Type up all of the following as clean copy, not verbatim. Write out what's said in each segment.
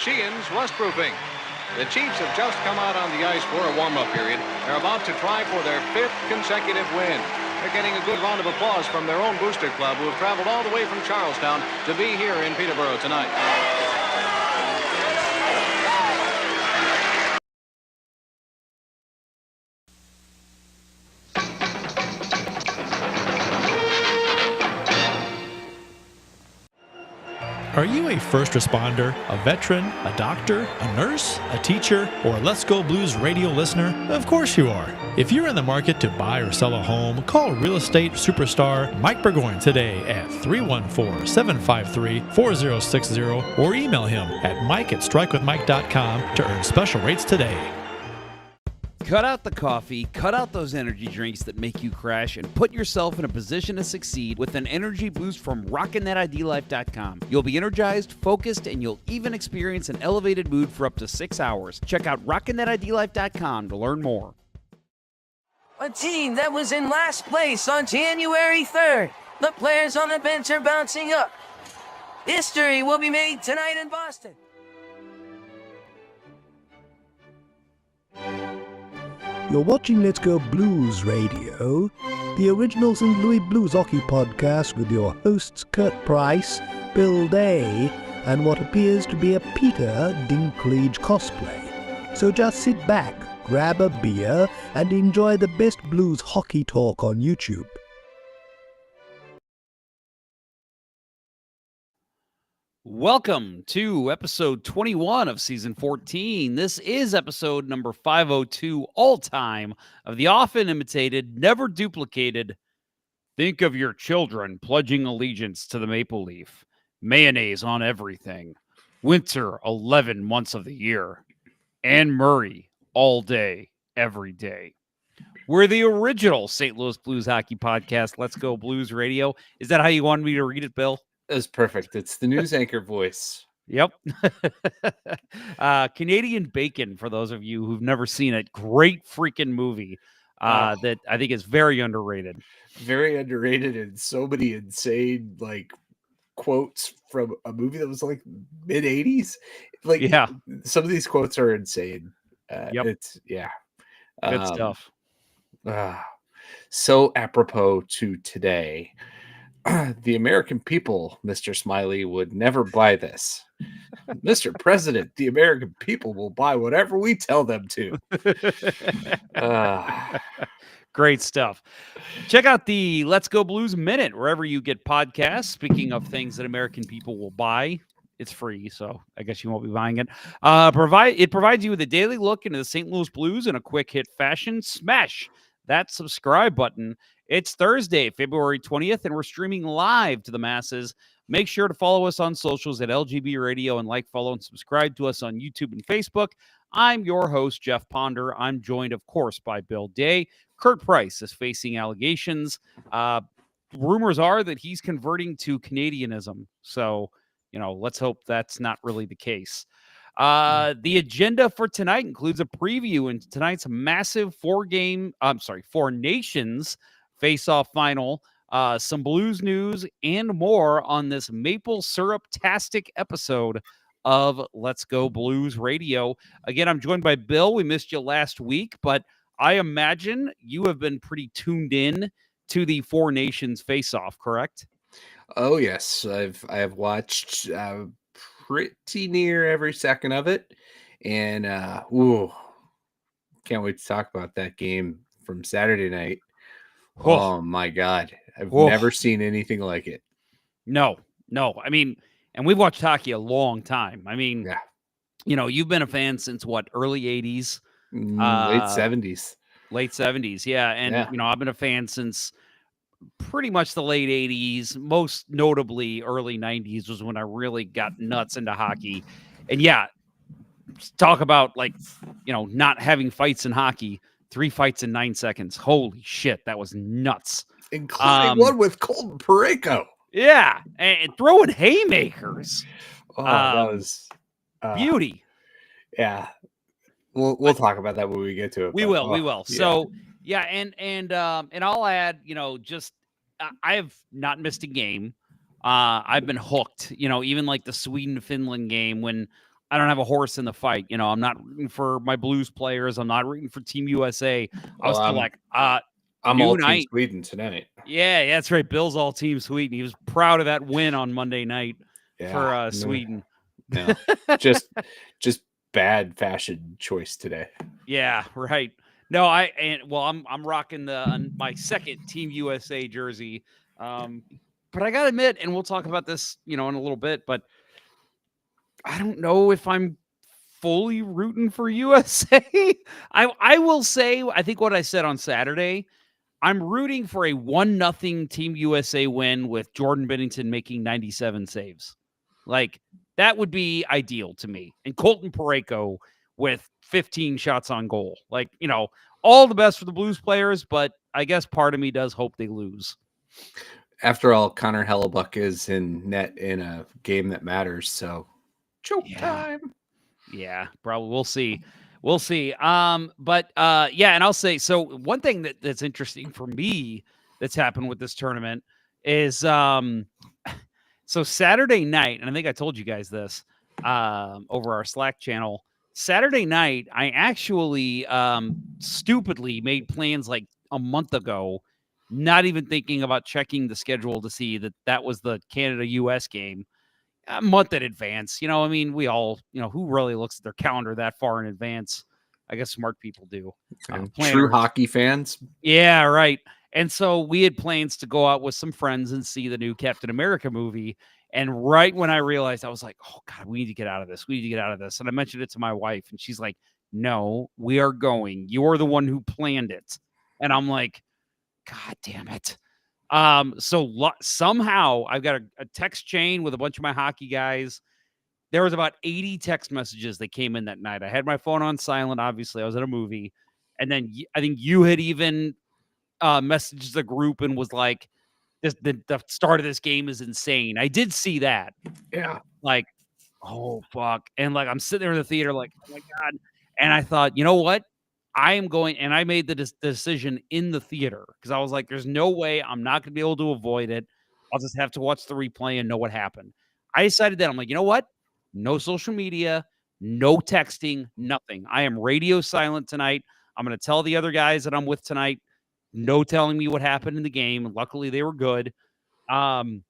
Sheehan's Rust Roofing. The Chiefs have just come out on the ice for a warm-up period. They're about to try for their 5th consecutive win. They're getting a good round of applause from their own booster club, who have traveled all the way from Charlestown to be here in Peterborough tonight. Are you a first responder, a veteran, a doctor, a nurse, a teacher, or a Let's Go Blues radio listener? Of course you are. If you're in the market to buy or sell a home, call real estate superstar Mike Burgoyne today at 314-753-4060 or email him at mike@strikewithmike.com to earn special rates today. Cut out the coffee, cut out those energy drinks that make you crash, and put yourself in a position to succeed with an energy boost from RockinThatIDLife.com. You'll be energized, focused, and you'll even experience an elevated mood for up to 6 hours. Check out RockinThatIDLife.com to learn more. A team that was in last place on January 3rd. The players on the bench are bouncing up. History will be made tonight in Boston. You're watching Let's Go Blues Radio, the original St. Louis Blues hockey podcast with your hosts Kurt Price, Bill Day, and what appears to be a Peter Dinklage cosplay. So just sit back, grab a beer, and enjoy the best blues hockey talk on YouTube. Welcome to episode 21 of season 14. This is episode number 502 all time of the often imitated, never duplicated. Think of your children pledging allegiance to the maple leaf. Mayonnaise on everything. Winter 11 months of the year. Anne Murray all day, every day. We're the original St. Louis Blues hockey podcast. Let's Go Blues Radio. Is that how you wanted me to read it, Bill? That's perfect. It's the news anchor voice. Yep. Canadian Bacon, for those of you who've never seen it. Great freaking movie that I think is very underrated. Very underrated, and so many insane quotes from a movie that was mid 80s. Yeah. Some of these quotes are insane. Yep. It's Good stuff. So apropos to today. The American people, Mr. Smiley, would never buy this. Mr. President, the American people will buy whatever we tell them to. Great stuff. Check out the Let's Go Blues Minute, wherever you get podcasts. Speaking of things that American people will buy, it's free, so I guess you won't be buying it. It provides you with a daily look into the St. Louis Blues in a quick hit fashion. Smash that subscribe button. It's Thursday, February 20th, and we're streaming live to the masses. Make sure to follow us on socials at LGB Radio and follow, and subscribe to us on YouTube and Facebook. I'm your host, Jeff Ponder. I'm joined, of course, by Bill Day. Kurt Price is facing allegations. Rumors are that he's converting to Canadianism. So, let's hope that's not really the case. The agenda for tonight includes a preview into tonight's massive Four Nations face-off final, some Blues news, and more on this maple syrup-tastic episode of Let's Go Blues Radio. Again, I'm joined by Bill. We missed you last week, but I imagine you have been pretty tuned in to the Four Nations face-off, correct? Oh yes, I have watched pretty near every second of it, and can't wait to talk about that game from Saturday night. Oh my God. I've never seen anything like it. No. I mean, and we've watched hockey a long time. I mean, you've been a fan since what, early 80s? Late 70s. Late 70s, yeah. And, I've been a fan since pretty much the late 80s. Most notably, early 90s was when I really got nuts into hockey. And talk about not having fights in hockey. 3 fights in 9 seconds. Holy shit, that was nuts. Including one with Colton Parayko. Yeah, and throwing haymakers. That was beauty. Yeah, we'll talk about that when we get to it. We will. Yeah. So and I'll add, I have not missed a game. I've been hooked. Even like the Sweden-Finland game when I don't have a horse in the fight. You know, I'm not rooting for my Blues players. I'm not rooting for Team USA. I was still like, I'm all Team Sweden tonight. Yeah, that's right. Bill's all Team Sweden. He was proud of that win on Monday night for Sweden. No, just bad fashion choice today. Yeah, right. No, I'm rocking my second Team USA jersey. But I gotta admit, and we'll talk about this, in a little bit, but I don't know if I'm fully rooting for USA. I will say, I think what I said on Saturday, I'm rooting for a 1-0 Team USA win with Jordan Bennington making 97 saves. Like, that would be ideal to me. And Colton Parayko with 15 shots on goal. Like, all the best for the Blues players, but I guess part of me does hope they lose. After all, Connor Hellebuck is in net in a game that matters, so choke time. Yeah, probably. We'll see. We'll see. But and I'll say, so one thing that's interesting for me that's happened with this tournament is so Saturday night, and I think I told you guys this over our Slack channel. Saturday night, I actually stupidly made plans like a month ago, not even thinking about checking the schedule to see that was the Canada-US game. A month in advance. I mean, we all, who really looks at their calendar that far in advance? I guess smart people do. True hockey fans. Yeah, right. And so we had plans to go out with some friends and see the new Captain America movie. And right when I realized, I was like, oh, God, we need to get out of this. We need to get out of this. And I mentioned it to my wife, and she's like, no, we are going. You're the one who planned it. And I'm like, God damn it. Somehow I've got a text chain with a bunch of my hockey guys. There was about 80 text messages that came in that night. I had my phone on silent. Obviously I was at a movie. And then I think you had even messaged the group and was like, the start of this game is insane. I did see that. Yeah. Like, oh fuck. And like, I'm sitting there in the theater like, oh my God. And I thought, you know what? I am going, and I made the decision in the theater because I was like, there's no way I'm not going to be able to avoid it. I'll just have to watch the replay and know what happened. I decided that I'm like, you know what? No social media, no texting, nothing. I am radio silent tonight. I'm going to tell the other guys that I'm with tonight, no telling me what happened in the game. Luckily, they were good. I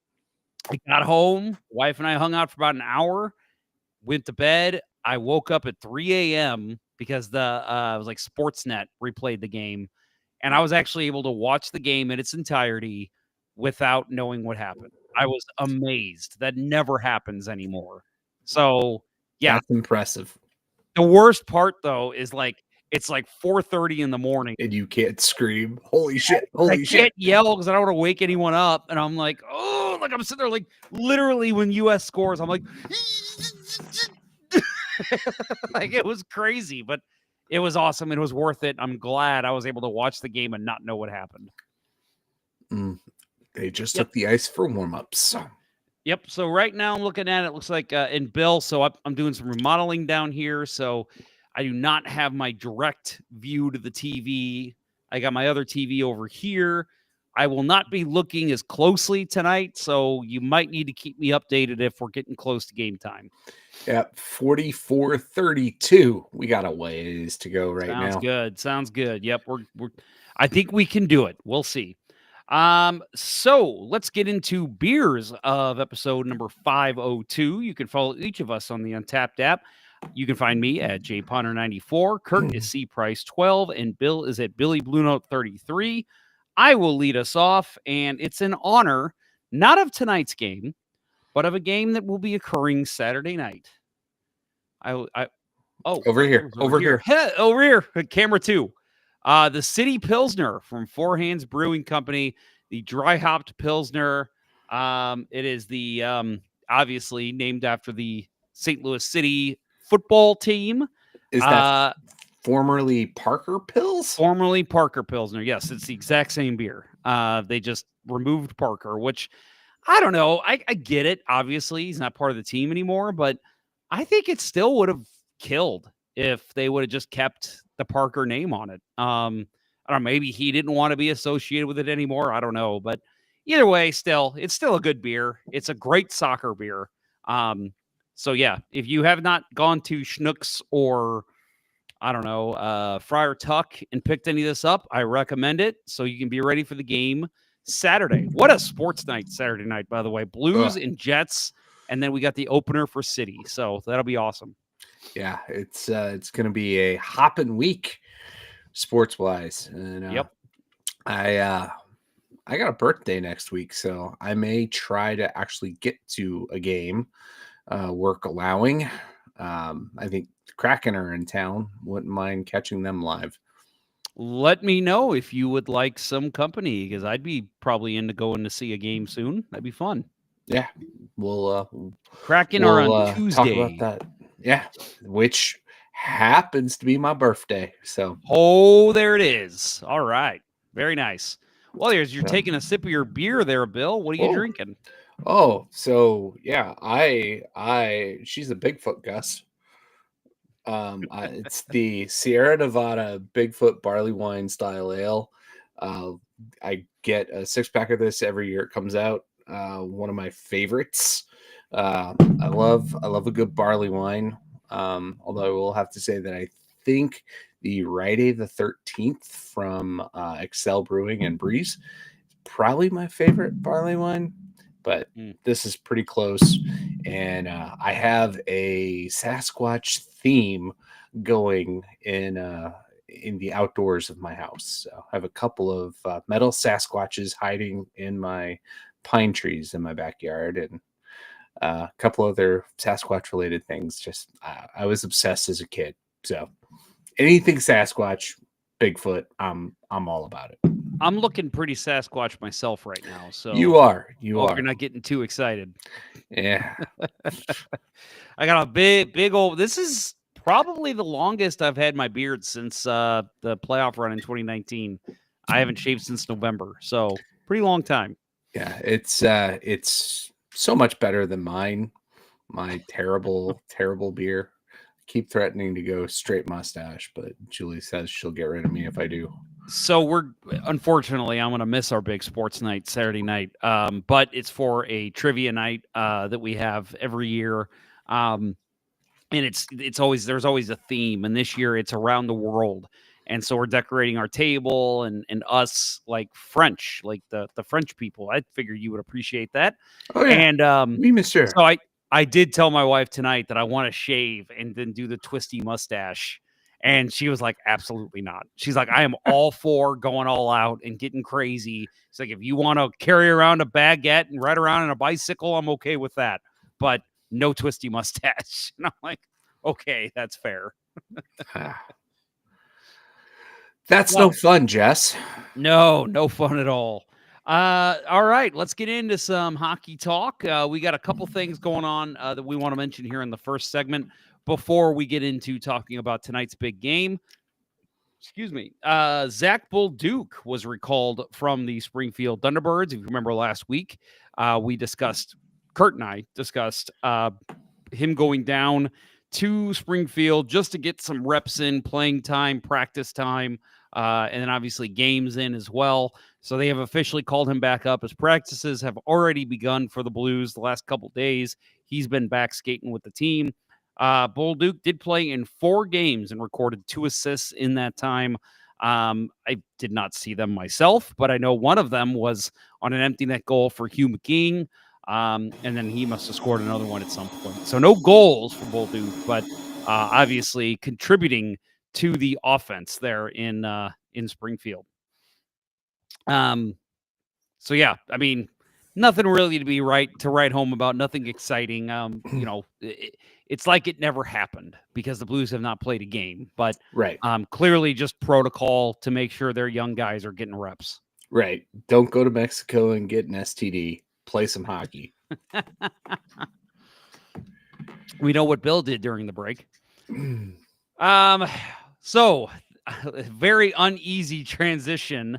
got home. Wife and I hung out for about an hour, went to bed. I woke up at 3 a.m. because it was like Sportsnet replayed the game, and I was actually able to watch the game in its entirety without knowing what happened. I was amazed. That never happens anymore. So, yeah. That's impressive. The worst part, though, is like it's like 4:30 in the morning. And you can't scream, holy shit, I can't yell because I don't want to wake anyone up. And I'm like, oh, like I'm sitting there like literally when US scores, I'm like, like it was crazy, but it was awesome. It was worth it. I'm glad I was able to watch the game and not know what happened. They just took the ice for warm-ups. Yep. So right now I'm looking at it. Looks like in Bill. So I'm doing some remodeling down here. So I do not have my direct view to the TV. I got my other TV over here. I will not be looking as closely tonight, so you might need to keep me updated if we're getting close to game time. Yeah, 44-32. We got a ways to go right now. Sounds good. Yep, we're I think we can do it. We'll see. So let's get into beers of episode number 502. You can follow each of us on the Untapped app. You can find me at jponner94. Kurt is cprice12, and Bill is at Billy Blue Note 33. I will lead us off, and it's in honor not of tonight's game, but of a game that will be occurring Saturday night. Over here, camera 2. The City Pilsner from Four Hands Brewing Company, the dry hopped Pilsner. It is the obviously named after the St. Louis City football team. Is that formerly Parker Pils? Formerly Parker Pilsner. Yes, it's the exact same beer. They just removed Parker, which I don't know. I get it. Obviously, he's not part of the team anymore, but I think it still would have killed if they would have just kept the Parker name on it. I don't know. Maybe he didn't want to be associated with it anymore. I don't know. But either way, it's still a good beer. It's a great soccer beer. So yeah, if you have not gone to Schnucks or I don't know, Friar Tuck and picked any of this up, I recommend it so you can be ready for the game Saturday. What a sports night Saturday night, by the way. Blues and Jets, and then we got the opener for City. So that'll be awesome. Yeah, it's going to be a hopping week sports wise. And Yep. I got a birthday next week, so I may try to actually get to a game, work allowing. I think Kraken are in town. Wouldn't mind catching them live. Let me know if you would like some company because I'd be probably into going to see a game soon. That'd be fun. Yeah, we'll Kraken are on talk Tuesday. about that. Yeah, which happens to be my birthday. So there it is. All right, very nice. Well, you're taking a sip of your beer there, Bill. What are you drinking? Oh, so yeah, she's a Bigfoot, Gus. It's the Sierra Nevada Bigfoot barley wine style ale. I get a 6-pack of this every year it comes out. One of my favorites. I love a good barley wine. Although I will have to say that I think the Friday the 13th from Excel Brewing and Breeze is probably my favorite barley wine. But this is pretty close. And I have a Sasquatch theme going in the outdoors of my house. So I have a couple of metal Sasquatches hiding in my pine trees in my backyard, and a couple other Sasquatch related things. Just I was obsessed as a kid. So anything Sasquatch, Bigfoot, I'm all about it. I'm looking pretty Sasquatch myself right now. So you are. You're not getting too excited. Yeah. I got a big old. This is probably the longest I've had my beard since the playoff run in 2019. I haven't shaved since November, so pretty long time. Yeah, it's so much better than mine. My terrible beer. Keep threatening to go straight mustache, but Julie says she'll get rid of me if I do. So unfortunately, I'm going to miss our big sports night Saturday night. But it's for a trivia night that we have every year. And there's always a theme. And this year it's around the world. And so we're decorating our table and us like French, like the French people. I figured you would appreciate that. Oh yeah. And me, monsieur. So I did tell my wife tonight that I want to shave and then do the twisty mustache. And she was like, absolutely not. She's like, I am all for going all out and getting crazy. It's like, if you want to carry around a baguette and ride around on a bicycle, I'm okay with that. But no twisty mustache. And I'm like, okay, that's fair. That's no fun, Jess. No fun at all. All right, let's get into some hockey talk. We got a couple things going on that we want to mention here in the first segment before we get into talking about tonight's big game. Excuse me. Zach Bolduc was recalled from the Springfield Thunderbirds. If you remember last week, Kurt and I discussed him going down to Springfield just to get some reps in, playing time, practice time, and then obviously games in as well. So they have officially called him back up as practices have already begun for the Blues the last couple days. He's been back skating with the team. Bolduc did play in 4 games and recorded 2 assists in that time. I did not see them myself, but I know one of them was on an empty net goal for Hugh McKean. And then he must have scored another one at some point. So no goals for Bolduc, but obviously contributing to the offense there in Springfield. So yeah, I mean, nothing really to write home about. Nothing exciting. It's like it never happened because the Blues have not played a game. But right, clearly just protocol to make sure their young guys are getting reps. Right. Don't go to Mexico and get an STD. Play some hockey. We know what Bill did during the break. So very uneasy transition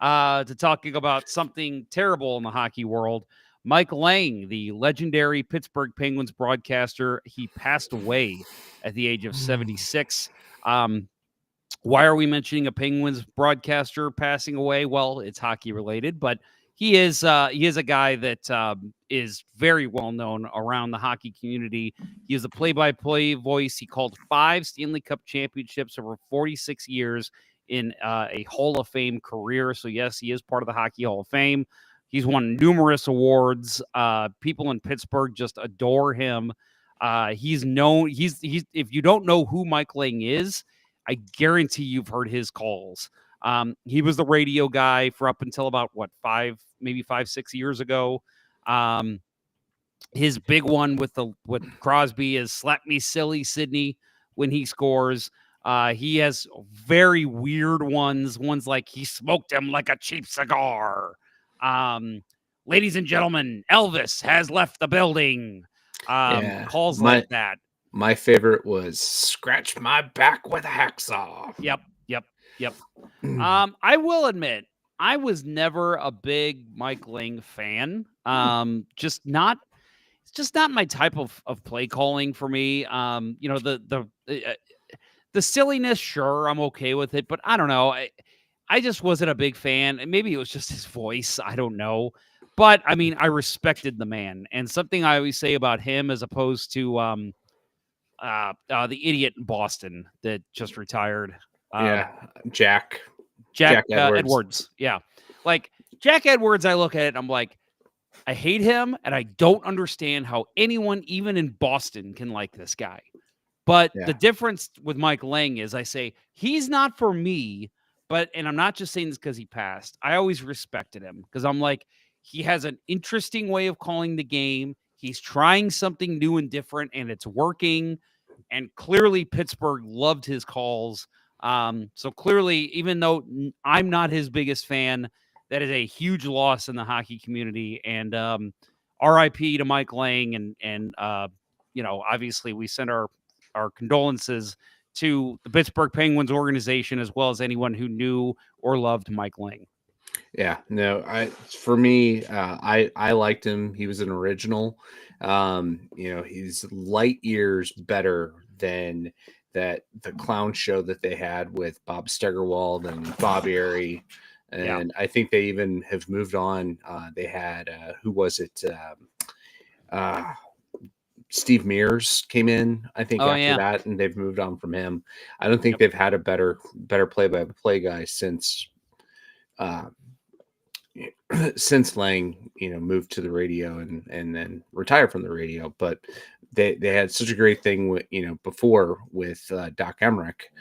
to talking about something terrible in the hockey world. Mike Lang, the legendary Pittsburgh Penguins broadcaster, he passed away at the age of 76. Why are we mentioning a Penguins broadcaster passing away? Well, it's hockey related, but he is a guy that is very well known around the hockey community. He is a play-by-play voice. He called 5 Stanley Cup championships over 46 years in a Hall of Fame career. So yes, he is part of the Hockey Hall of Fame. He's won numerous awards. People in Pittsburgh just adore him. He's known. He's if you don't know who Mike Lang is, I guarantee you've heard his calls. He was the radio guy for up until about 5-6 years ago. His big one with Crosby is "Slap me silly, Sydney," when he scores. He has very weird ones like "He smoked him like a cheap cigar." Ladies and gentlemen, Elvis has left the building. Calls like that. My favorite was "Scratch my back with a hacksaw." Yep. I will admit, I was never a big Mike Lang fan. It's just not my type of play calling for me. The silliness, sure, I'm okay with it, but I don't know. I just wasn't a big fan. And maybe it was just his voice. I don't know. But I mean, I respected the man. And something I always say about him, as opposed to the idiot in Boston that just retired. Jack Edwards. Yeah. Like Jack Edwards, I look at it and I'm like, I hate him and I don't understand how anyone, even in Boston, can like this guy. But the difference with Mike Lang is I say, he's not for me, and I'm not just saying this because he passed. I always respected him because I'm like, he has an interesting way of calling the game. He's trying something new and different and it's working. And clearly Pittsburgh loved his calls. So clearly, even though I'm not his biggest fan, that is a huge loss in the hockey community. And RIP to Mike Lang. And obviously we send our condolences to the Pittsburgh Penguins organization, as well as anyone who knew or loved Mike Lang. Yeah, no, for me, I liked him. He was an original. He's light years better than the clown show that they had with Bob Stegerwald and Bob Airey. And I think they even have moved on. They had, who was it? Steve Mears came in, I think, after that, and they've moved on from him. I don't think they've had a better play-by-play guy since Lang, moved to the radio and then retired from the radio. But they had such a great thing with, before with Doc Emmerich.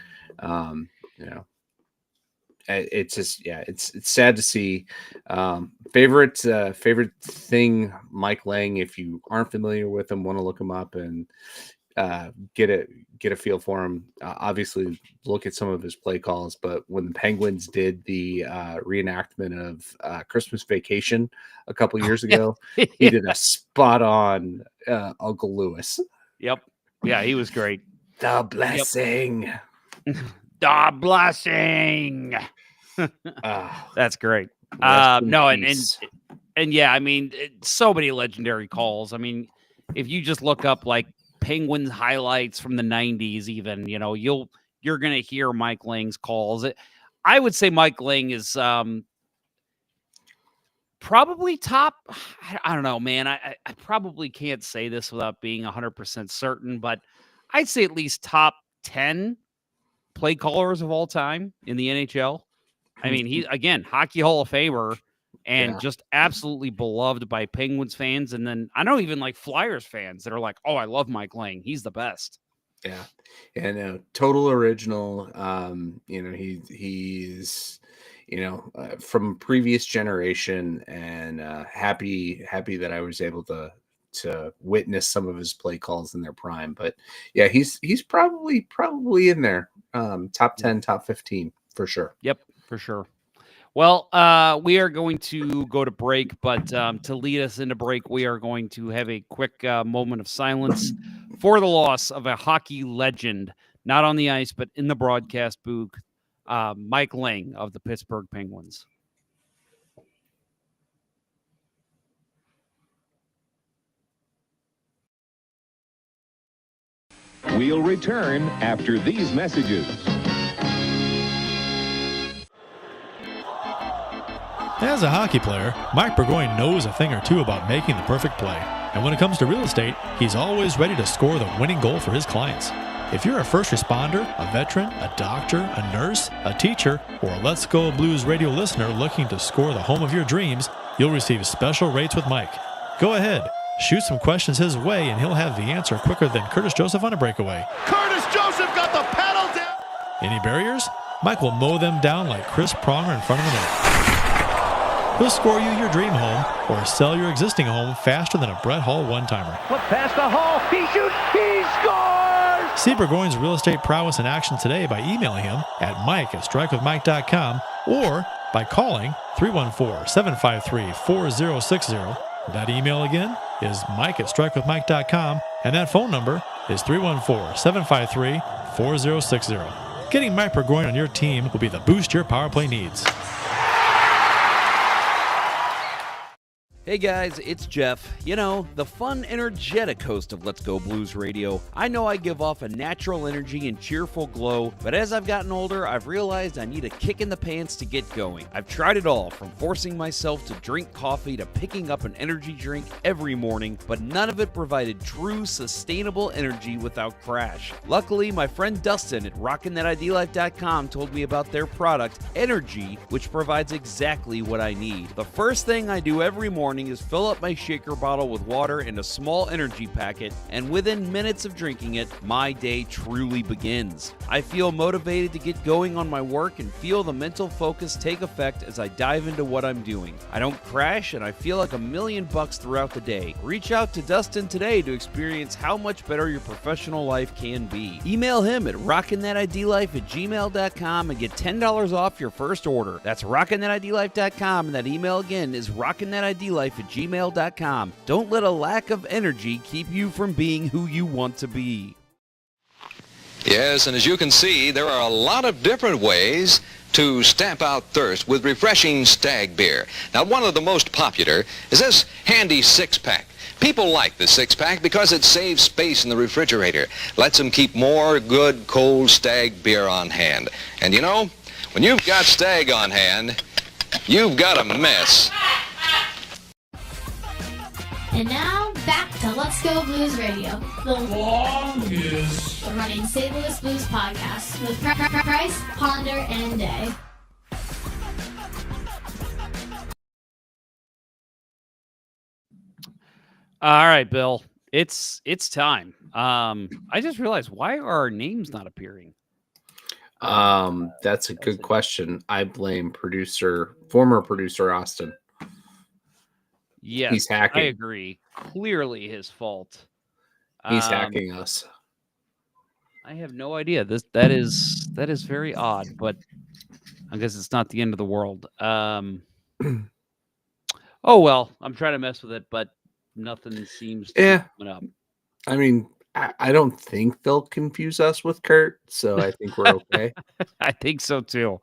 It's just, it's sad to see. Favorite thing, Mike Lang, if you aren't familiar with him, want to look him up and get a feel for him. Obviously look at some of his play calls, but when the Penguins did the reenactment of Christmas Vacation a couple years ago, he did a spot on Uncle Lewis. Yep. Yeah, he was great. The blessing. Yep. The blessing. That's great. And yeah, I mean, so many legendary calls. I mean, if you just look up like Penguins highlights from the 90s, even, you're going to hear Mike Lang's calls. I would say Mike Lang is probably top. I don't know, man. I probably can't say this without being 100% certain, but I'd say at least top 10 play callers of all time in the NHL. I mean, he's, again, Hockey Hall of Famer and just absolutely beloved by Penguins fans. And then I know even like Flyers fans that are like, oh, I love Mike Lang. He's the best. Yeah. And total original. He's, from previous generation, and happy that I was able to witness some of his play calls in their prime. But yeah, he's probably in there. Top 10, top 15 for sure. Yep, for sure. Well, we are going to go to break, but to lead us into break, we are going to have a quick moment of silence for the loss of a hockey legend, not on the ice, but in the broadcast booth, Mike Lang of the Pittsburgh Penguins. We'll return after these messages. As a hockey player, Mike Burgoyne knows a thing or two about making the perfect play. And when it comes to real estate, he's always ready to score the winning goal for his clients. If you're a first responder, a veteran, a doctor, a nurse, a teacher, or a Let's Go Blues radio listener looking to score the home of your dreams, you'll receive special rates with Mike. Go ahead, shoot some questions his way, and he'll have the answer quicker than Curtis Joseph on a breakaway. Curtis Joseph got the pedal down. Any barriers? Mike will mow them down like Chris Pronger in front of the net. He'll score you your dream home or sell your existing home faster than a Brett Hall one-timer. Flip past the Hall. He shoots. He scores. See Burgoyne's real estate prowess in action today by emailing him at mike@strikewithmike.com or by calling 314-753-4060. That email again is mike@strikewithmike.com, and that phone number is 314-753-4060. Getting Mike Burgoyne on your team will be the boost your power play needs. Hey guys, it's Jeff. You know, the fun, energetic host of Let's Go Blues Radio. I know I give off a natural energy and cheerful glow, but as I've gotten older, I've realized I need a kick in the pants to get going. I've tried it all, from forcing myself to drink coffee to picking up an energy drink every morning, but none of it provided true, sustainable energy without crash. Luckily, my friend Dustin at RockinThatIDLife.com told me about their product, Energy, which provides exactly what I need. The first thing I do every morning is fill up my shaker bottle with water and a small energy packet, and within minutes of drinking it, my day truly begins. I feel motivated to get going on my work and feel the mental focus take effect as I dive into what I'm doing. I don't crash, and I feel like $1,000,000 throughout the day. Reach out to Dustin today to experience how much better your professional life can be. Email him at rockinthatidlife@gmail.com and get $10 off your first order. That's rockinthatidlife.com, and that email again is rockinthatidlife@gmail.com. Don't let a lack of energy keep you from being who you want to be. Yes, and as you can see, there are a lot of different ways to stamp out thirst with refreshing Stag beer. Now, one of the most popular is this handy six-pack. People like the six-pack because it saves space in the refrigerator, lets them keep more good, cold Stag beer on hand. And you know, when you've got Stag on hand, you've got a mess. And now, back to Let's Go Blues Radio, the longest running St. Louis Blues podcast with Price, Ponder, and Day. All right, Bill, it's time. I just realized, why are our names not appearing? That's a good question. I blame former producer Austin. Yes, he's hacking. I agree. Clearly his fault. He's hacking us. I have no idea. That is very odd, but I guess it's not the end of the world. Oh well, I'm trying to mess with it, but nothing seems to be coming up. I mean, I don't think they'll confuse us with Kurt, so I think we're okay. I think so too.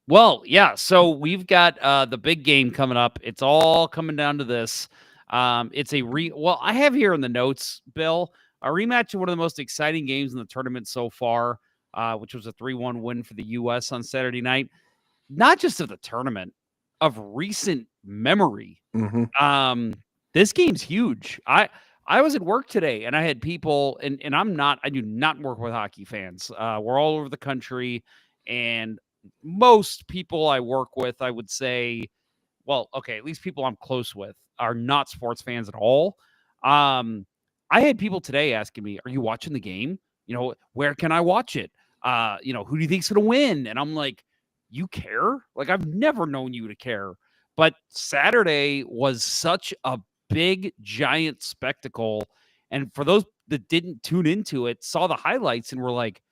Well, yeah, so we've got the big game coming up. It's all coming down to this. It's I have here in the notes, Bill, a rematch of one of the most exciting games in the tournament so far, which was a 3-1 win for the U.S. on Saturday night. Not just of the tournament, of recent memory. Mm-hmm. This game's huge. I was at work today, and I had people, and I do not work with hockey fans. We're all over the country, and most people I work with, I would say, well, okay, at least people I'm close with are not sports fans at all. I had people today asking me, "Are you watching the game? You know, where can I watch it? Who do you think's going to win?" And I'm like, "You care? Like, I've never known you to care." But Saturday was such a big, giant spectacle. And for those that didn't tune into it, saw the highlights and were like,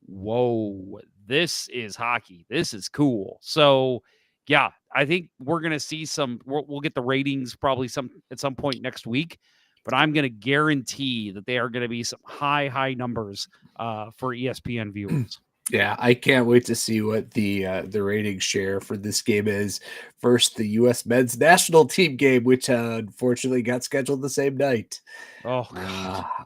whoa, this is hockey. This is cool. So, yeah, I think we're going to see we'll get the ratings probably at some point next week, but I'm going to guarantee that they are going to be some high numbers for ESPN viewers. Yeah, I can't wait to see what the rating share for this game is versus the U.S. men's national team game, which unfortunately got scheduled the same night. Oh,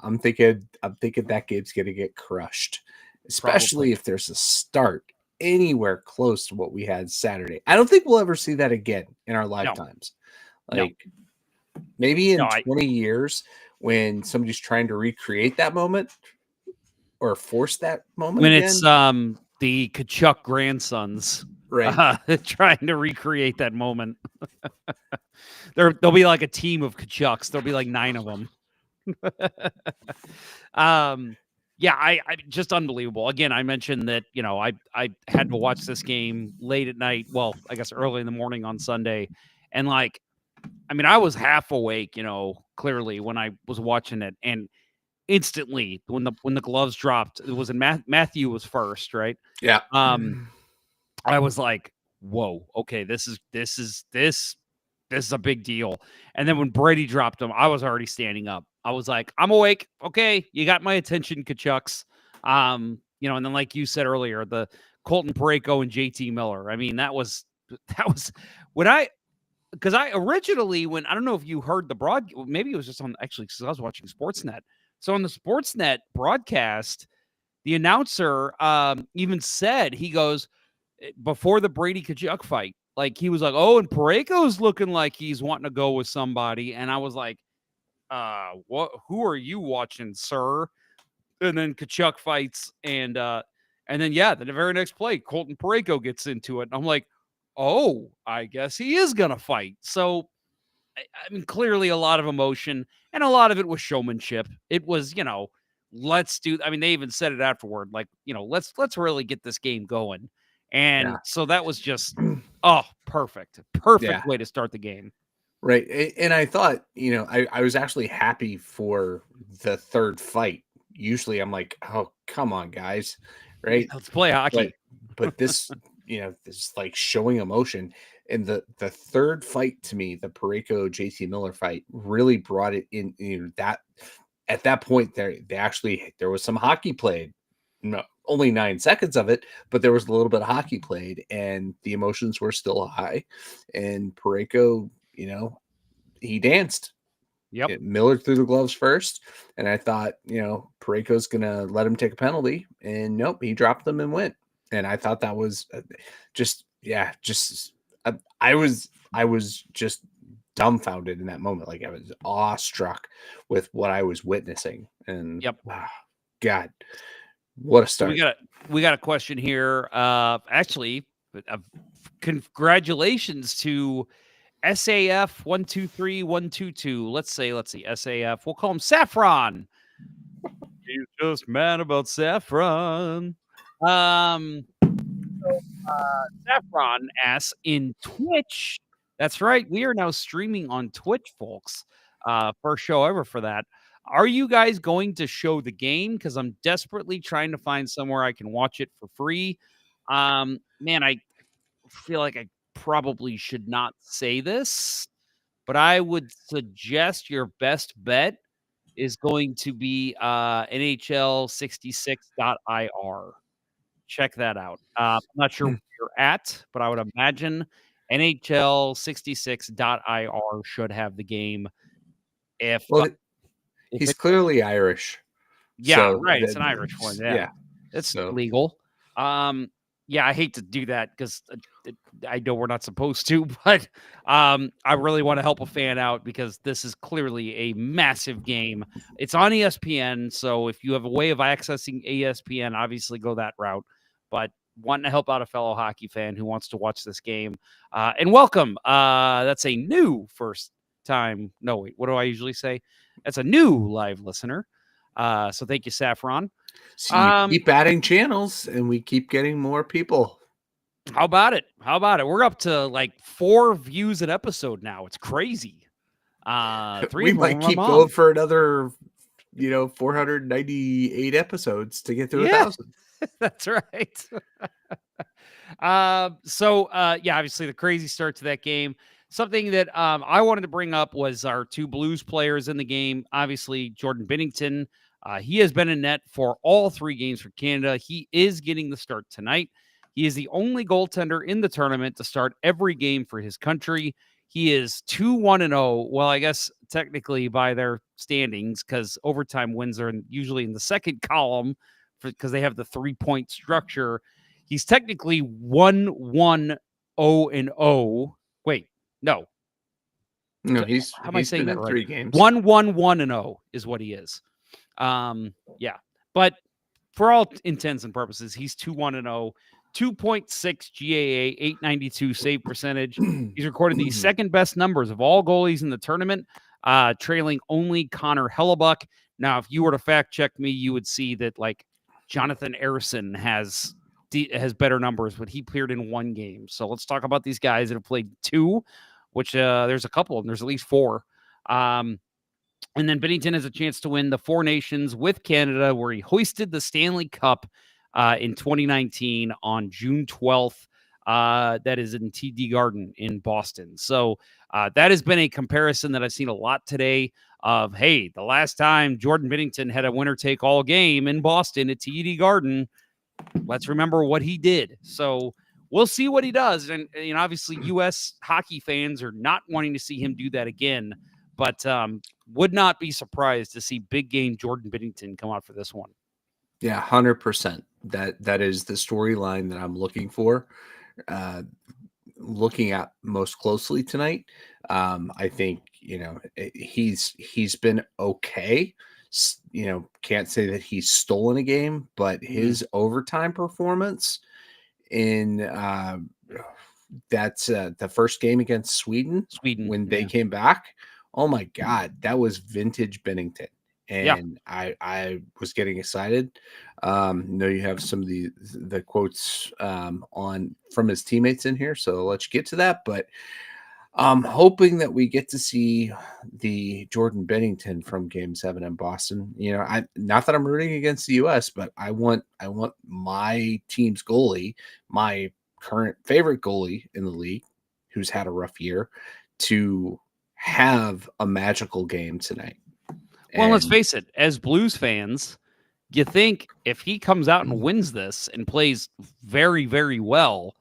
I'm thinking that game's going to get crushed, especially if there's a start anywhere close to what we had Saturday. I don't think we'll ever see that again in our lifetimes. No. Like maybe in No, 20 years when somebody's trying to recreate that moment or force that moment when again. it's the Kachuk grandsons Right. trying to recreate that moment. There'll be like a team of Kachucks. There'll be like 9 of them. Yeah, I just unbelievable. Again, I mentioned that, you know, I had to watch this game late at night. Well, I guess early in the morning on Sunday. And like, I mean, I was half awake, you know, clearly when I was watching it. And instantly when the gloves dropped, it was in Matthew was first, right? Yeah. I was like, whoa, okay, this is a big deal. And then when Brady dropped him, I was already standing up. I was like, I'm awake. Okay, you got my attention, Kachucks. You know, and then like you said earlier, the Colton Parayko and JT Miller. I mean, that was when because I originally, when I don't know if you heard the maybe it was just on actually because I was watching Sportsnet. So on the Sportsnet broadcast, the announcer even said, he goes, before the Brady Kachuk fight, like he was like, oh, and Parayko's looking like he's wanting to go with somebody. And I was like, who are you watching, sir? And then Kachuk fights, and then yeah, the very next play, Colton Parayko gets into it. And I'm like, oh, I guess he is gonna fight. So I mean, clearly a lot of emotion, and a lot of it was showmanship. It was, you know, let's do. I mean, they even said it afterward, like, you know, let's really get this game going. And so that was just, oh, perfect way to start the game. Right. And I thought, you know, I was actually happy for the third fight. Usually I'm like, oh, come on, guys. Right. Let's play hockey. But this, you know, this like showing emotion. And the third fight to me, the Parayko JT Miller fight, really brought it in. You know, that at that point there was some hockey played. No, only 9 seconds of it, but there was a little bit of hockey played, and the emotions were still high. And Parayko, you know, he danced. Yep. Miller threw the gloves first, and I thought, you know, Parayko's gonna let him take a penalty, and nope, he dropped them and went. And I thought that was I was just dumbfounded in that moment. Like I was awestruck with what I was witnessing. And God, what a start. We got a question here. Actually, congratulations to SAF 123122. Let's see. SAF. We'll call him Saffron. He's just mad about Saffron. Saffron asks in Twitch. That's right. We are now streaming on Twitch, folks. First show ever for that. Are you guys going to show the game? Because I'm desperately trying to find somewhere I can watch it for free. Man, I feel like I probably should not say this, but I would suggest your best bet is going to be NHL66.ir. Check that out. I'm not sure where you're at, but I would imagine NHL66.ir should have the game. He's clearly Irish. Yeah, so right. It's an Irish one. Yeah. It's legal. Yeah, I hate to do that because I know we're not supposed to, but I really want to help a fan out because this is clearly a massive game. It's on ESPN, so if you have a way of accessing ESPN, obviously go that route. But wanting to help out a fellow hockey fan who wants to watch this game. And welcome. That's a new first time. No, wait, what do I usually say? That's a new live listener. So thank you, Saffron. So you keep adding channels and we keep getting more people. How about it? We're up to like 4 views an episode now. It's crazy. 3 we might keep going for another, 498 episodes to get to 1,000. That's right. Obviously the crazy start to that game. Something that I wanted to bring up was our 2 Blues players in the game. Obviously, Jordan Binnington, he has been in net for all 3 games for Canada. He is getting the start tonight. He is the only goaltender in the tournament to start every game for his country. He is 2-1-0. Well, I guess technically by their standings, because overtime wins are usually in the second column because they have the 3-point structure. He's technically 1-1-0-0. Wait, no. No, How am I saying been that in right? 3 games. 1-1-1-0 is what he is. Yeah. But for all intents and purposes, he's 2-1-0, 2.6 GAA, 892 save percentage. He's recorded the second best numbers of all goalies in the tournament, trailing only Connor Hellebuck. Now, if you were to fact check me, you would see that like Jonathan Erison has better numbers, but he cleared in 1 game. So let's talk about these guys that have played 2, which there's a couple, and there's at least 4. And then Binnington has a chance to win the Four Nations with Canada, where he hoisted the Stanley Cup in 2019 on June 12th. That is in TD Garden in Boston. So that has been a comparison that I've seen a lot today of, hey, the last time Jordan Binnington had a winner-take-all game in Boston at TD Garden, let's remember what he did. So we'll see what he does. And obviously, U.S. hockey fans are not wanting to see him do that again. But would not be surprised to see big game Jordan Binnington come out for this one. Yeah, 100%. That is the storyline that I'm looking for. Looking at most closely tonight. I think, he's been okay. Can't say that he's stolen a game, but his overtime performance in that's the first game against Sweden when they came back. Oh my God, that was vintage Binnington. And I was getting excited. You have some of the quotes on from his teammates in here, so let's get to that. But I'm hoping that we get to see the Jordan Binnington from Game 7 in Boston. Not that I'm rooting against the U.S., but I want my team's goalie, my current favorite goalie in the league, who's had a rough year, to have a magical game tonight. Well, let's face it, as Blues fans, you think if he comes out and wins this and plays very, very well,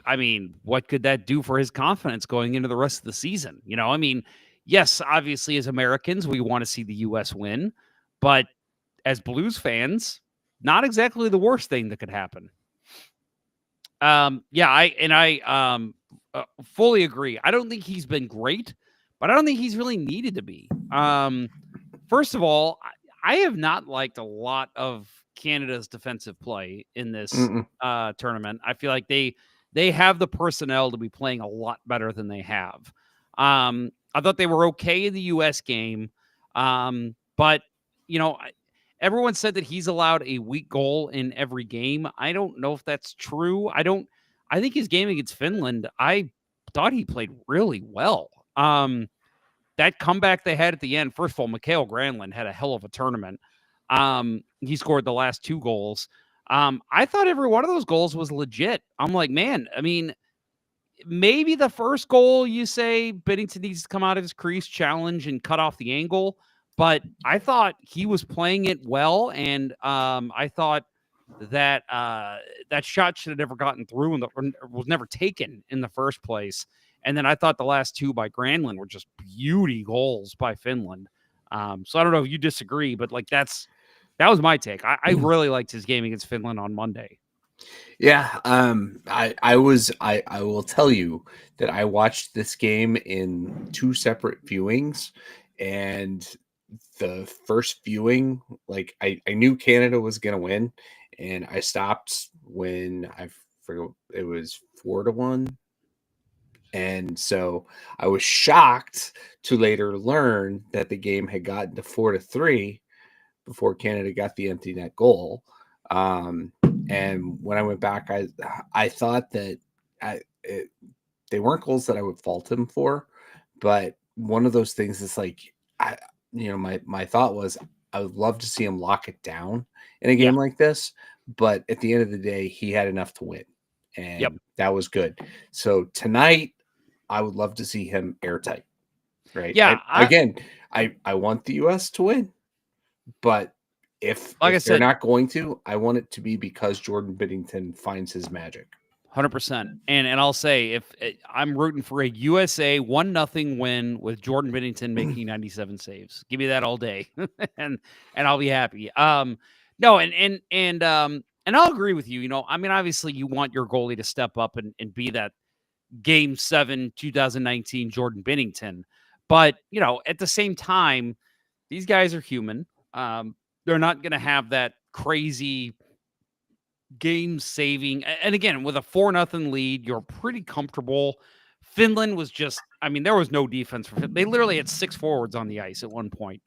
I mean, what could that do for his confidence going into the rest of the season? Yes, obviously, as Americans, we want to see the U.S. win, but as Blues fans, not exactly the worst thing that could happen. I fully agree. I don't think he's been great, but I don't think he's really needed to be. First of all, I have not liked a lot of Canada's defensive play in this tournament. I feel like they have the personnel to be playing a lot better than they have. I thought they were okay in the U.S. game, but everyone said that he's allowed a weak goal in every game. I don't know if that's true. I think his game against Finland, I thought he played really well. That comeback they had at the end, first of all, Mikael Granlund had a hell of a tournament. He scored the last 2 goals. I thought every one of those goals was legit. I'm like, man, I mean, maybe the first goal you say Binnington needs to come out of his crease, challenge, and cut off the angle. But I thought he was playing it well, and I thought that that shot should have never gotten through and was never taken in the first place. And then I thought the last 2 by Granlund were just beauty goals by Finland. So I don't know if you disagree, but like that was my take. I really liked his game against Finland on Monday. Yeah, I will tell you that I watched this game in 2 separate viewings, and the first viewing, like I knew Canada was going to win, and I stopped when I forgot it was 4-1. And so I was shocked to later learn that the game had gotten to 4-3 before Canada got the empty net goal. And when I went back, I thought that they weren't goals that I would fault him for, but one of those things is like, my thought was I would love to see him lock it down in a game like this, but at the end of the day, he had enough to win, and that was good. So tonight, I would love to see him airtight, right? Yeah. I want the U.S. to win, but if they're not going to, I want it to be because Jordan Binnington finds his magic. 100%. And I'll say, if I'm rooting for a USA 1-0 win with Jordan Binnington making 97 saves, give me that all day, and I'll be happy. No, and And I'll agree with you. I mean, obviously, you want your goalie to step up and be that Game 7, 2019 Jordan Binnington. But, at the same time, these guys are human. They're not going to have that crazy game saving. And again, with a 4-0 lead, you're pretty comfortable. Finland was just, I mean, there was no defense for Finland. They literally had 6 forwards on the ice at one point.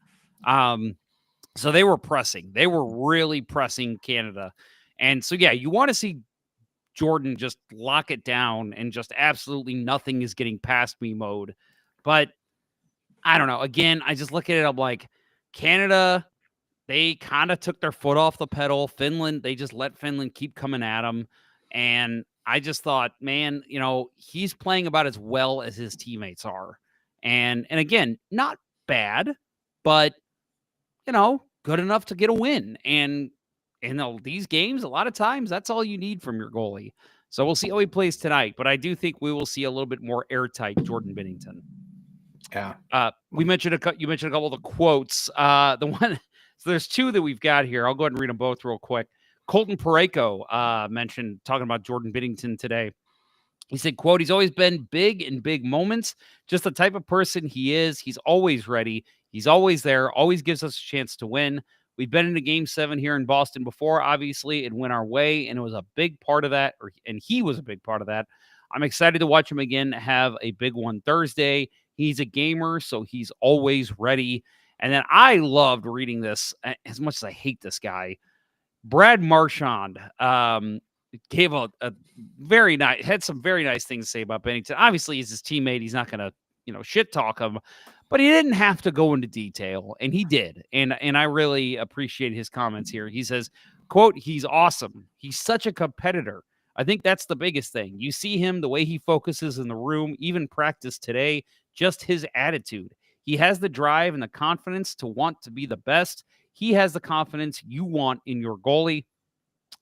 So they were pressing. They were really pressing Canada. And so, yeah, you want to see Jordan just lock it down and just absolutely nothing is getting past me mode. But I don't know. Again, I just look at it. I'm like, Canada, they kind of took their foot off the pedal. Finland, they just let Finland keep coming at them. And I just thought, man, he's playing about as well as his teammates are. And again, not bad, but, good enough to get a win. And in these games, a lot of times, that's all you need from your goalie. So we'll see how he plays tonight. But I do think we will see a little bit more airtight Jordan Binnington. Yeah. You mentioned a couple of the quotes. The one, so there's 2 that we've got here. I'll go ahead and read them both real quick. Colton Parayko mentioned talking about Jordan Binnington today. He said, quote, he's always been big in big moments, just the type of person he is. He's always ready. He's always there, always gives us a chance to win. We've been in a Game 7 here in Boston before. Obviously, it went our way, and it was a big part of that, and he was a big part of that. I'm excited to watch him again have a big one Thursday. He's a gamer, so he's always ready. And then I loved reading this, as much as I hate this guy. Brad Marchand gave a very nice, had some very nice things to say about Binnington. Obviously, he's his teammate. He's not going to, shit talk him, but he didn't have to go into detail, and he did. And I really appreciate his comments here. He says, quote, he's awesome. He's such a competitor. I think that's the biggest thing. You see him, the way he focuses in the room, even practice today, just his attitude. He has the drive and the confidence to want to be the best. He has the confidence you want in your goalie.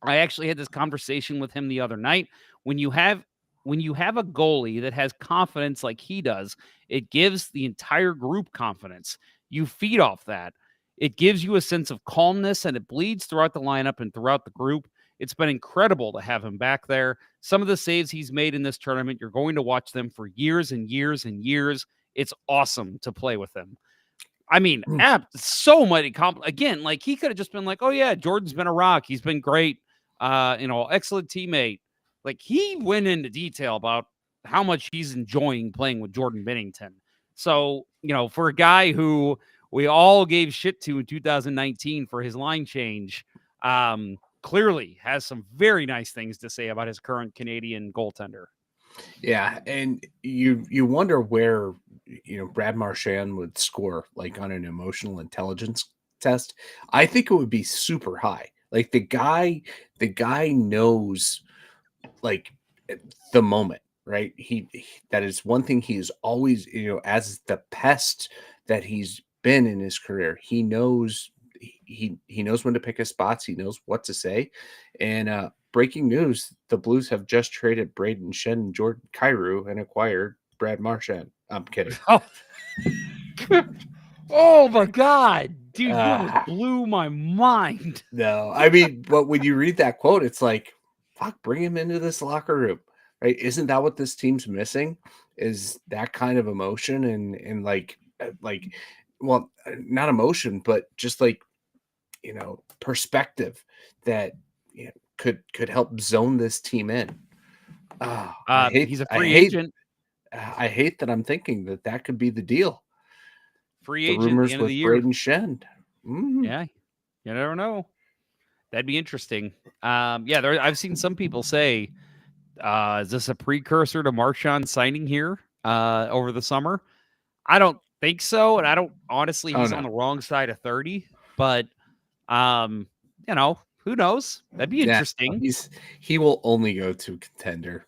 I actually had this conversation with him the other night. When you have a goalie that has confidence like he does, it gives the entire group confidence. You feed off that. It gives you a sense of calmness, and it bleeds throughout the lineup and throughout the group. It's been incredible to have him back there. Some of the saves he's made in this tournament, you're going to watch them for years and years and years. It's awesome to play with him. I mean, so many again, like he could have just been like, oh yeah, Jordan's been a rock. He's been great. Excellent teammate. Like he went into detail about how much he's enjoying playing with Jordan Binnington. So, for a guy who we all gave shit to in 2019 for his line change, clearly has some very nice things to say about his current Canadian goaltender. Yeah, and you wonder where Brad Marchand would score like on an emotional intelligence test. I think it would be super high. Like the guy knows like the moment, right? He that is one thing he is always, as the pest that he's been in his career. He knows he knows when to pick his spots. He knows what to say. And breaking news, the Blues have just traded Braden Shen and Jordan Kyrou and acquired Brad Marchand. I'm kidding. Oh my God, dude, that blew my mind. No, I mean, but when you read that quote, it's like, fuck, bring him into this locker room, right? Isn't that what this team's missing? Is that kind of emotion and like, well, not emotion, but just like, perspective that could help zone this team in. He's a free agent. I hate that I'm thinking that could be the deal. Free The agent rumors at the end of with the year. Braden Shen. Yeah, you never know. That'd be interesting. I've seen some people say, is this a precursor to Marchand signing here over the summer? I don't think so, and I don't honestly. He's on the wrong side of 30, but who knows? That'd be interesting. He will only go to a contender.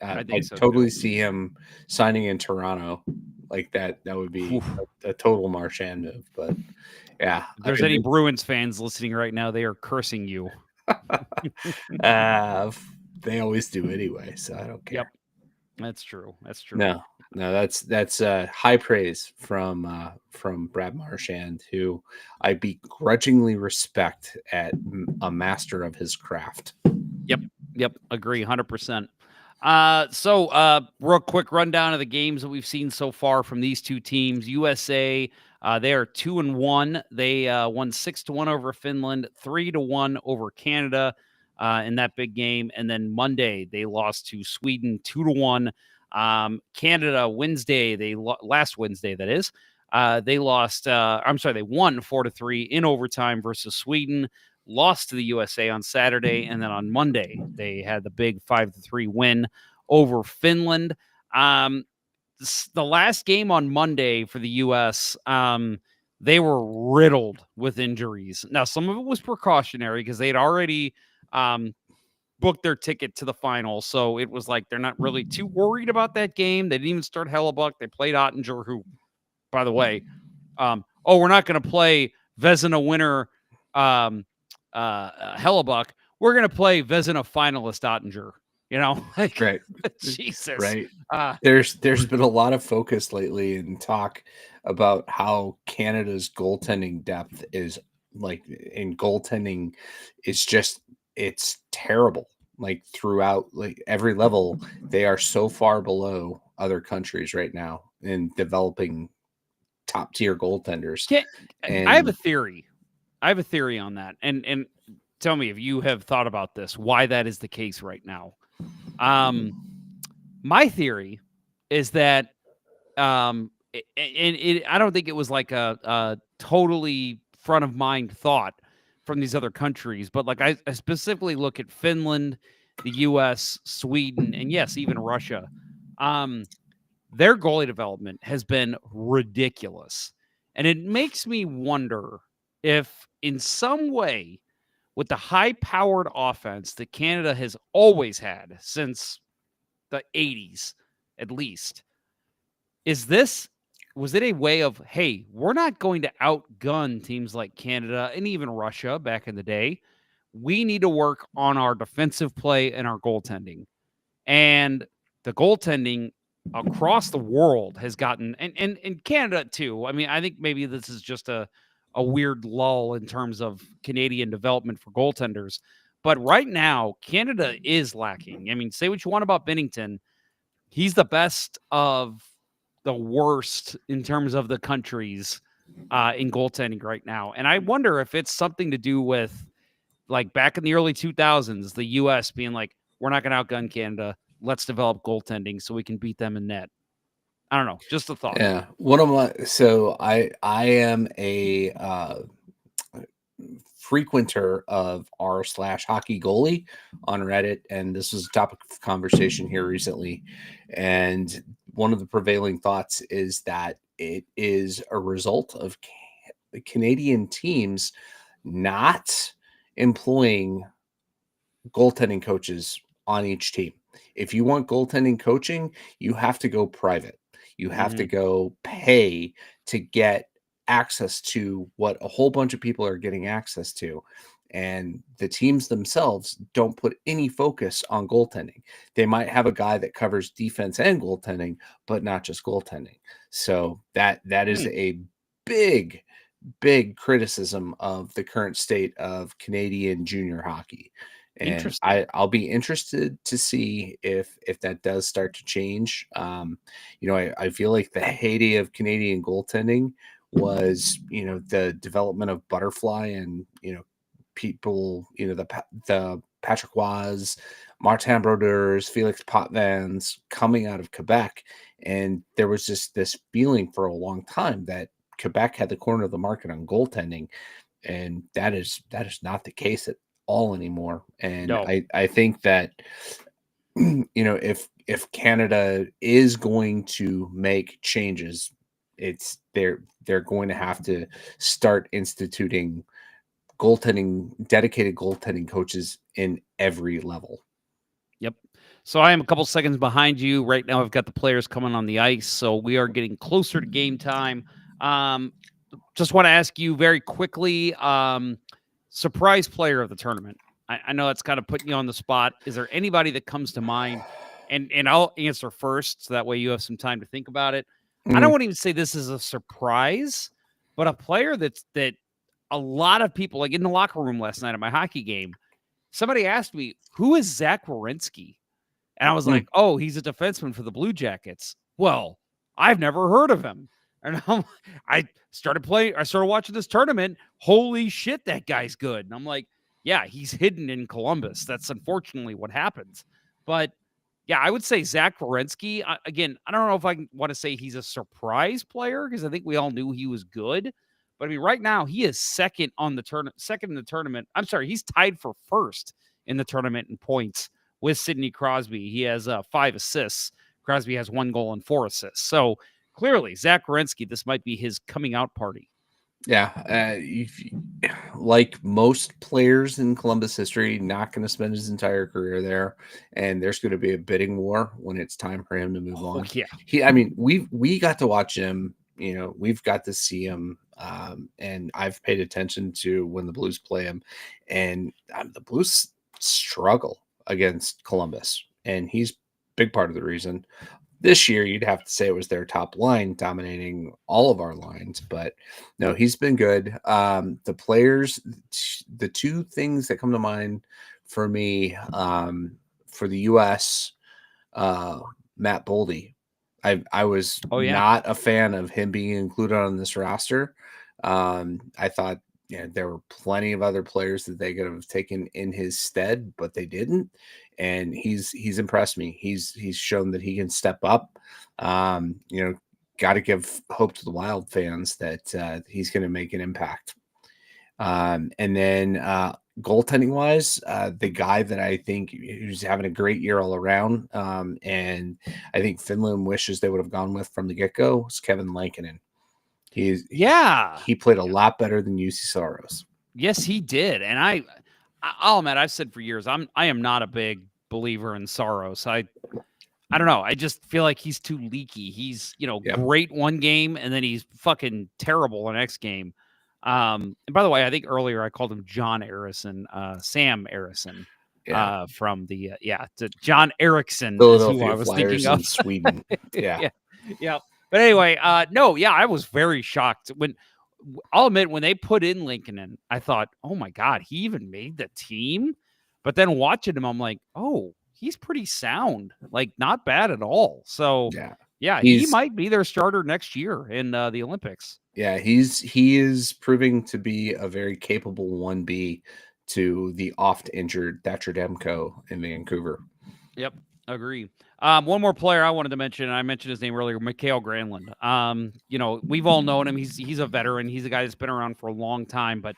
I so totally see him signing in Toronto like that. That would be a total Marchand move. But yeah, if there's any Bruins fans listening right now, they are cursing you. They always do anyway, so I don't care. Yep, that's true. No, No, that's high praise from Brad Marchand, who I begrudgingly respect at a master of his craft. Yep, agree 100%. Real quick rundown of the games that we've seen so far from these two teams. USA, they are 2-1. They won 6-1 over Finland, 3-1 over Canada in that big game. And then Monday, they lost to Sweden 2-1. Canada Wednesday, last Wednesday, that is. They lost. They won 4-3 in overtime versus Sweden. Lost to the USA on Saturday, and then on Monday they had the big 5-3 win over Finland. The last game on Monday for the US, they were riddled with injuries. Now, some of it was precautionary because they'd already booked their ticket to the final, so it was like they're not really too worried about that game. They didn't even start Hellebuck. They played Ottinger, who, by the way, we're not going to play Vezina winner Hellebuck. We're going to play Vezina finalist Ottinger. Like, Right. Jesus. Right. There's been a lot of focus lately and talk about how Canada's goaltending depth is in goaltending it's terrible. Like throughout every level, they are so far below other countries right now in developing top tier goaltenders. I have a theory. On that. And tell me if you have thought about this, why that is the case right now. My theory is that I don't think it was like a totally front of mind thought from these other countries, but like I specifically look at Finland, the US, Sweden, and yes, even Russia. Their goalie development has been ridiculous. And it makes me wonder if in some way, with the high-powered offense that Canada has always had since the 80s, at least, was it a way of, hey, we're not going to outgun teams like Canada and even Russia back in the day. We need to work on our defensive play and our goaltending. And the goaltending across the world has gotten, and Canada too. I mean, I think maybe this is just a weird lull in terms of Canadian development for goaltenders. But right now, Canada is lacking. I mean, say what you want about Binnington. He's the best of the worst in terms of the countries in goaltending right now. And I wonder if it's something to do with, like, back in the early 2000s, the U.S. being like, we're not going to outgun Canada. Let's develop goaltending so we can beat them in net. I don't know. Just a thought. Yeah. I am a frequenter of r/hockey goalie on Reddit, and this was a topic of conversation here recently. And one of the prevailing thoughts is that it is a result of the Canadian teams not employing goaltending coaches on each team. If you want goaltending coaching, you have to go private. You have to go pay to get access to what a whole bunch of people are getting access to. And the teams themselves don't put any focus on goaltending. They might have a guy that covers defense and goaltending, but not just goaltending. So that is a big criticism of the current state of Canadian junior hockey. And I'll be interested to see if that does start to change. I feel like the heyday of Canadian goaltending was, the development of Butterfly and, people, the Patrick Roy, Martin Brodeurs, Felix Potvins coming out of Quebec. And there was just this feeling for a long time that Quebec had the corner of the market on goaltending. And that is not the case at all anymore. And No. I think that, if Canada is going to make changes, they're going to have to start instituting dedicated goaltending coaches in every level. Yep. So I am a couple seconds behind you right now. I've got the players coming on the ice, so we are getting closer to game time. Just want to ask you very quickly, surprise player of the tournament. I know that's kind of putting you on the spot. Is there anybody that comes to mind? and I'll answer first, so that way you have some time to think about it. I Mhm. don't want to even say this is a surprise, but a player that a lot of people, like in the locker room last night at my hockey game, somebody asked me, "Who is Zach Werenski?" And I was Mm. like, "Oh, he's a defenseman for the Blue Jackets." Well, I've never heard of him. And I started watching this tournament. Holy shit, that guy's good. And I'm like, yeah, he's hidden in Columbus. That's unfortunately what happens. But yeah, I would say Zach Werenski. Again, I don't know if I want to say he's a surprise player because I think we all knew he was good. But I mean, right now he is second in the tournament. I'm sorry, he's tied for first in the tournament in points with Sidney Crosby. He has 5 assists. Crosby has 1 goal and 4 assists. So clearly, Zach Werenski, this might be his coming out party. Yeah, like most players in Columbus history, not going to spend his entire career there, and there's going to be a bidding war when it's time for him to move on. Yeah, I mean, we got to watch him. You know, we've got to see him, and I've paid attention to when the Blues play him, and the Blues struggle against Columbus, and he's a big part of the reason. This year, you'd have to say it was their top line dominating all of our lines, but no, he's been good. The players, the two things that come to mind for me for the U.S., Matt Boldy. I was not a fan of him being included on this roster. I thought there were plenty of other players that they could have taken in his stead, but they didn't. And he's impressed me. He's shown that he can step up. Got to give hope to the Wild fans that he's going to make an impact. And then goaltending wise, the guy that I think who's having a great year all around, and I think Finland wishes they would have gone with from the get go, is Kevin Lankinen. He played a lot better than UC Saros. Yes, he did. And I'll admit, I've said for years, I am not a big believer in Saros. I don't know. I just feel like he's too leaky. He's, great one game and then he's fucking terrible the next game. And by the way, I think earlier I called him John Arison, Sam Arison, from the John Erickson is who I was Flyers thinking of. in Sweden. Yeah. But anyway, I was very shocked when I'll admit when they put in Lincoln in, I thought, oh my God, he even made the team. But then watching him, I'm like, oh, he's pretty sound, like not bad at all. So he might be their starter next year in the Olympics. Yeah, he is proving to be a very capable 1B to the oft injured Thatcher Demko in Vancouver. Yep, agree. One more player I wanted to mention, and I mentioned his name earlier, Mikael Granlund. We've all known him. He's a veteran. He's a guy that's been around for a long time, but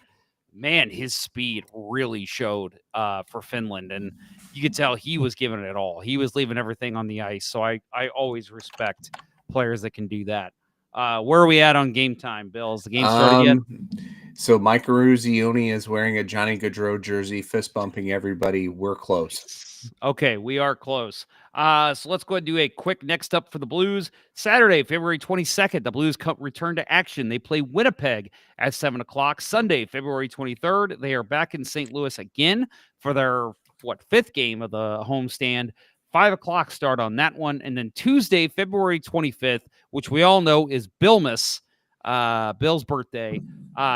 man, his speed really showed for Finland, and you could tell he was giving it all. He was leaving everything on the ice. So I always respect players that can do that. Where are we at on game time, Bill? Is the game started yet? So Mike Eruzione is wearing a Johnny Gaudreau jersey, fist bumping everybody. We're close. Okay, we are close. So let's go ahead and do a quick next up for the Blues. Saturday, February 22nd, the Blues return to action. They play Winnipeg at 7 o'clock. Sunday, February 23rd, they are back in St. Louis again for their, fifth game of the homestand. 5 o'clock start on that one. And then Tuesday, February 25th, which we all know is Billmas, Bill's birthday,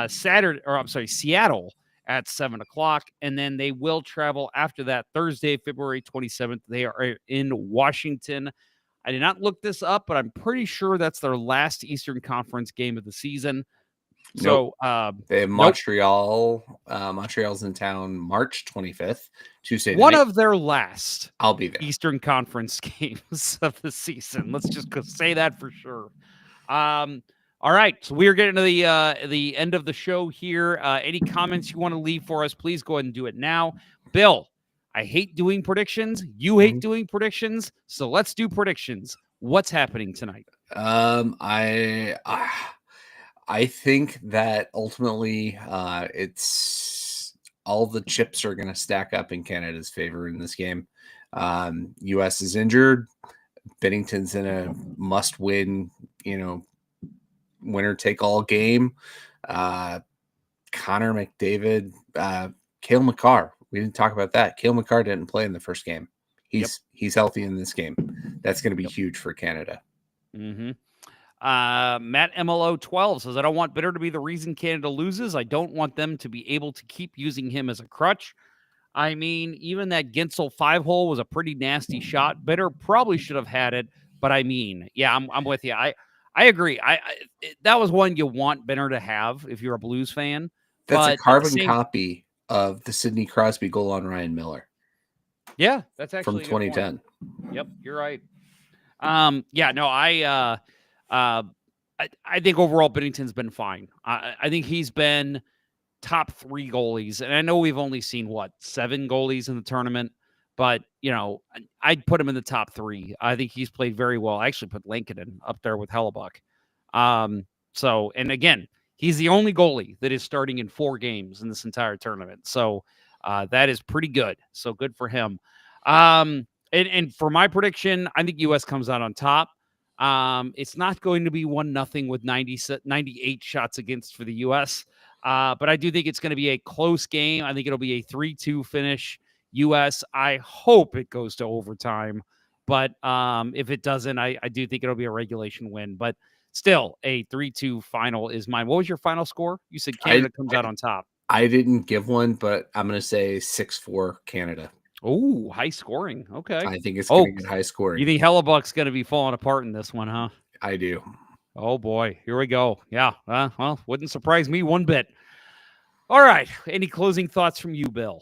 Seattle at 7 o'clock. And then they will travel after that Thursday, February 27th. They are in Washington. I did not look this up, but I'm pretty sure that's their last Eastern Conference game of the season. So they have Montreal. Montreal's in town March 25th, Tuesday night. One of their last I'll be there. Eastern Conference games of the season. Let's just say that for sure. All right, so we are getting to the end of the show here. Any comments you want to leave for us, please go ahead and do it now. Bill, I hate doing predictions. You hate doing predictions. So let's do predictions. What's happening tonight? I think that ultimately it's all the chips are going to stack up in Canada's favor in this game. U.S. is injured. Bennington's in a must-win, winner-take-all game. Connor McDavid, Cale Makar. We didn't talk about that. Cale Makar didn't play in the first game. He's healthy in this game. That's going to be huge for Canada. Mm-hmm. Matt MLO 12 says, I don't want Bitter to be the reason Canada loses. I don't want them to be able to keep using him as a crutch. I mean, even that Gensel 5-hole was a pretty nasty shot. Bitter probably should have had it, but I mean, yeah, I'm with you. I agree. That was one you want Bitter to have if you're a Blues fan. That's but a carbon copy of the Sidney Crosby goal on Ryan Miller. Yeah, that's actually from 2010. Yep, you're right. Yeah, no, I think overall Binnington's been fine. I think he's been top 3 goalies, and I know we've only seen 7 goalies in the tournament, but I'd put him in the top 3. I think he's played very well. I actually put Lankinen up there with Hellebuck. So, and again, he's the only goalie that is starting in 4 games in this entire tournament. So that is pretty good. So good for him. And for my prediction, I think U.S. comes out on top. It's not going to be 1-0 with 98 shots against for the U.S., but I do think it's going to be a close game. I think it'll be a 3-2 finish U.S. I hope it goes to overtime, but if it doesn't, I do think it'll be a regulation win. But still, a 3-2 final is mine. What was your final score? You said Canada comes out on top. I didn't give one, but I'm going to say 6-4 Canada. Oh, high scoring. Okay. I think it's going to get high scoring. You think Hellebuck's going to be falling apart in this one, huh? I do. Oh, boy. Here we go. Yeah. Well, wouldn't surprise me one bit. All right. Any closing thoughts from you, Bill?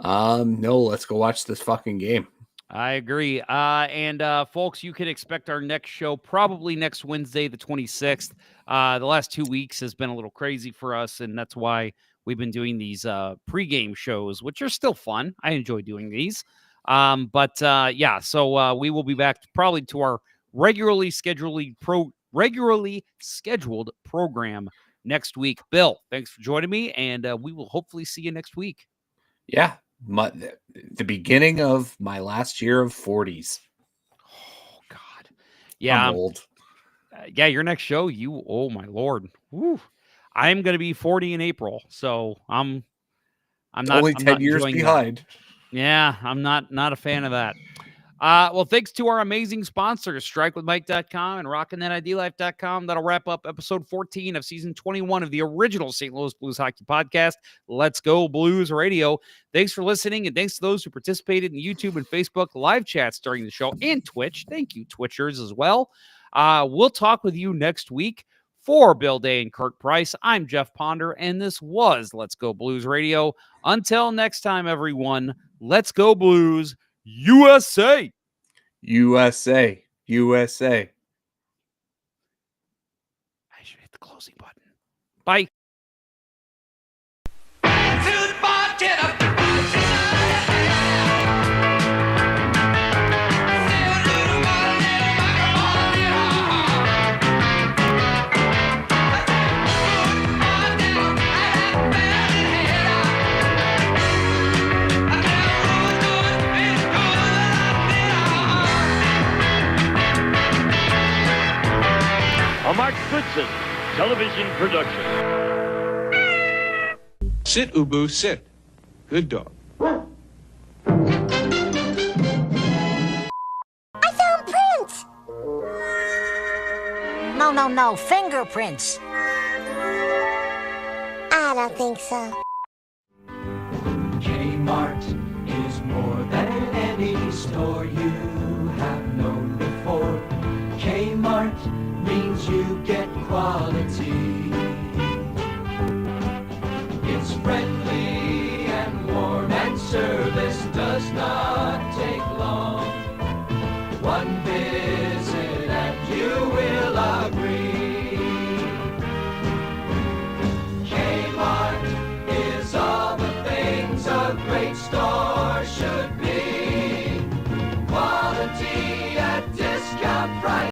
No, let's go watch this fucking game. I agree. And folks, you can expect our next show probably next Wednesday, the 26th. The last 2 weeks has been a little crazy for us, and that's why we've been doing these pregame shows, which are still fun. I enjoy doing these. Yeah, so we will be back probably to our regularly scheduled program next week. Bill, thanks for joining me, and we will hopefully see you next week. Yeah, the beginning of my last year of 40s. Oh, God. Yeah. I'm old. Yeah, your next show, oh, my Lord. Woo. I'm going to be 40 in April, so I'm not only 10 years behind. That. Yeah, I'm not a fan of that. Well, thanks to our amazing sponsors, StrikeWithMike.com and RockinThatIDLife.com. That'll wrap up episode 14 of season 21 of the original St. Louis Blues Hockey Podcast, Let's Go Blues Radio. Thanks for listening, and thanks to those who participated in YouTube and Facebook live chats during the show and Twitch. Thank you, Twitchers, as well. We'll talk with you next week. For Bill Day and Kirk Price, I'm Jeff Ponder, and this was Let's Go Blues Radio. Until next time, everyone, let's go Blues, USA! USA! USA! I should hit the closing button. Bye. A Mark Goodson television production. Sit, Ubu, sit. Good dog. I found prints! No, fingerprints. I don't think so. Kmart is more than any store you have known before. Kmart means you get quality. It's friendly and warm, and service does not take long. One visit and you will agree. Kmart is all the things a great store should be. Quality